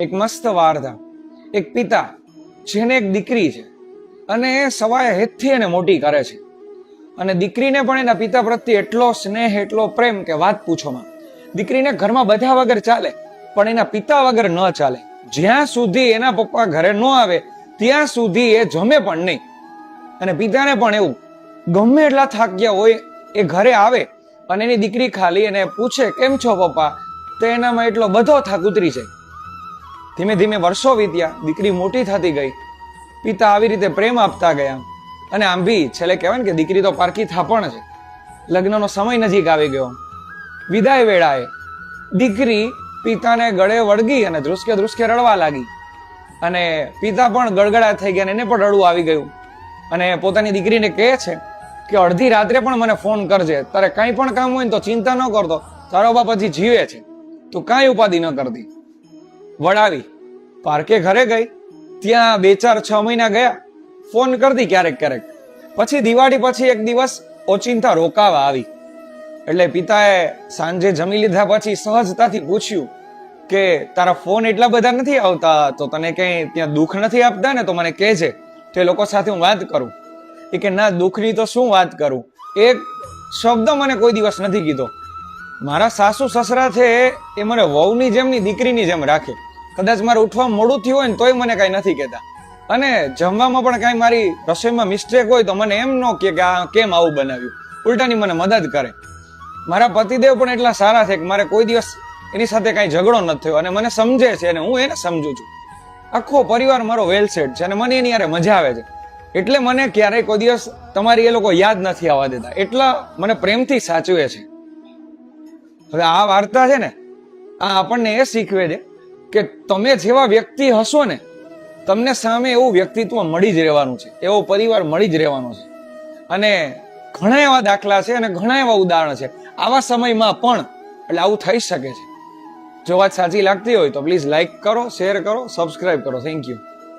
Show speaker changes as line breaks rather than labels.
એક મસ્ત વાર્તા. એક પિતા જેને એક દીકરી છે અને એ સવાય હેતથી એને મોટી કરે છે અને દીકરીને પણ એના પિતા પ્રત્યે એટલો સ્નેહ એટલો પ્રેમ કે વાત પૂછોમાં. દીકરીને ઘરમાં બધા વગર ચાલે પણ એના પિતા વગર ન ચાલે. જ્યાં સુધી એના પપ્પા ઘરે ન આવે ત્યાં સુધી એ જમે પણ નહીં. અને પિતાને પણ એવું, ગમે એટલા થાક્યા હોય એ ઘરે આવે અને એની દીકરી ખાલી એને પૂછે કેમ છો પપ્પા, તો એનામાં એટલો બધો થાક ઉતરી જાય. ધીમે ધીમે વર્ષો વીત્યા, દીકરી મોટી થતી ગઈ, પિતા આવી રીતે પ્રેમ આપતા ગયા અને આમ બી છેલ્લે કહેવાય ને કે દીકરી તો પારકી થાપણ છે. લગ્નનો સમય નજીક આવી ગયો. વિદાય વેળાએ દીકરી પિતાને ગળે વળગી અને ધ્રુસકે ધ્રુસકે રડવા લાગી અને પિતા પણ ગળગળા થઈ ગયા અને એને પણ રડવું આવી ગયું અને પોતાની દીકરીને કહે છે કે અડધી રાત્રે પણ મને ફોન કરજે, તારે કાંઈ પણ કામ હોય ને તો ચિંતા ન કરતો, તારો બાપ હજી જીવે છે, તું કાંઈ ઉપાધિ ન કરતી. વડાવી પાર્કે ઘરે ગઈ, ત્યાં 2-4-6 મહિના ગયા, ફોન કરતી ક્યારેક ક્યારેક. પછી દિવાળી પછી એક દિવસ ઓચિંતા રોકાવા આવી એટલે પિતાએ સાંજે જમી લીધા પછી સહજતાથી પૂછ્યું કે તારા ફોન એટલા બધા નથી આવતા, તો તને કઈ ત્યાં દુઃખ નથી આપતા ને, તો મને કહેજે, તે લોકો સાથે હું વાત કરું. એ કે ના, દુઃખની તો શું વાત કરું, એક શબ્દ મને કોઈ દિવસ નથી કીધો. મારા સાસુ સસરા છે એ મને વહુની જેમની દીકરીની જેમ રાખે. કદાચ મારે ઉઠવા મોડું થયું હોય ને તોય મને કઈ નથી કહેતા, અને જમવામાં પણ કઈ મારી રસોઈમાં મિસ્ટેક હોય તો મને એમ ન કે આ કેમ આવું બનાવ્યું, ઉલટાની મને મદદ કરે. મારા પતિદેવ પણ એટલા સારા છે કે મારે કોઈ દિવસ એની સાથે કઈ ઝઘડો નથી થયો અને મને સમજે છે અને હું એને સમજુ છું. આખો પરિવાર મારો વેલ સેટ છે અને મને એની યારે મજા આવે છે. એટલે મને ક્યારેય કોઈ દિવસ તમારી એ લોકો યાદ નથી આવવા દેતા, એટલા મને પ્રેમથી સાચવે છે. હવે આ વાર્તા છે ને, આ આપણને એ શીખવે છે કે તમે જેવા વ્યક્તિ હશો ને, તમને સામે એવું વ્યક્તિત્વ મળી જ રહેવાનું છે, એવો પરિવાર મળી જ રહેવાનો છે. અને ઘણા એવા દાખલા છે અને ઘણા એવા ઉદાહરણ છે આવા સમયમાં પણ, એટલે આવું થઈ શકે છે. જો વાત સાચી લાગતી હોય તો પ્લીઝ લાઈક કરો, શેર કરો, સબસ્ક્રાઇબ કરો. Thank you.